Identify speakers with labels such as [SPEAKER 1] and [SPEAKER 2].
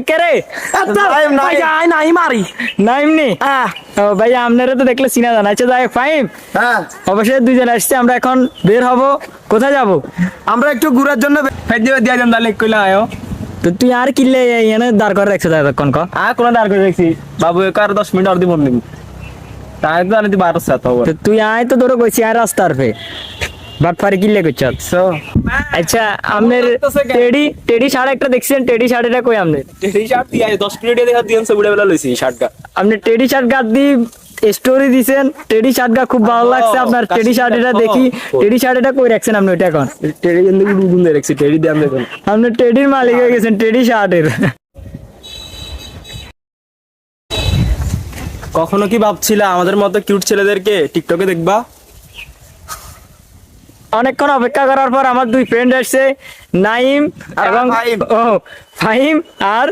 [SPEAKER 1] কে রে
[SPEAKER 2] ভাই যাই নাই মারি
[SPEAKER 1] নাইম নি ও ভাই আপনারা তো দেখলে চিনা জানা আচ্ছা যাই ফাইম
[SPEAKER 3] হ্যাঁ
[SPEAKER 1] অবশ্যই দুইজন আসছে আমরা এখন বের হব কোথায় যাব
[SPEAKER 3] আমরা একটু ঘুরার জন্য
[SPEAKER 2] ফেদিও দিয়া দেন দালে কইলা আয়ো
[SPEAKER 1] তো তুই আর কিনলে এনে দাঁড় করে রাখছো দাদা কোন ক
[SPEAKER 2] কোন দাঁড় করে দেখছি বাবু একার 10 মিনিট আর দিব নিন তাই তো আনি 12 সাত হবে
[SPEAKER 1] তো তুই আয় তো ধরো কইছি আর রাস্তার পে বাটপারি কিনলে কইছ আচ্ছা আপনার টেডি টেডি শার্ট একটা দেখছেন টেডি শার্টটা কই আপনার
[SPEAKER 2] টেডি শার্ট দিয়া 10 মিনিট দেখা দিয়েন সব উড়ে বেলা লইছি শার্টটা
[SPEAKER 1] আপনি টেডি শার্ট গাদ দি স্টোরি দিছেন টেডি শার্ট গা খুব ভালো লাগছে আপনার টেডি শার্ট এটা দেখি টেডি শার্ট এটা কই রাখছেন আপনি ওইটা এখন
[SPEAKER 2] টেডি কিন্তু গুন দিয়ে রাখছি টেডি দিয়ে দেখুন
[SPEAKER 1] আপনি টেডির মালিক হয়ে গেছেন টেডি শার্টের
[SPEAKER 2] কখনো কি ভাবছিলা আমাদের মতো কিউট ছেলেদেরকে টিকটকে দেখবা
[SPEAKER 1] অনেকক্ষণ অপেক্ষা করার পর আমার দুই ফ্রেন্ড আসছে নাইম এবং
[SPEAKER 3] ফাহিম।
[SPEAKER 1] ও ফাহিম আর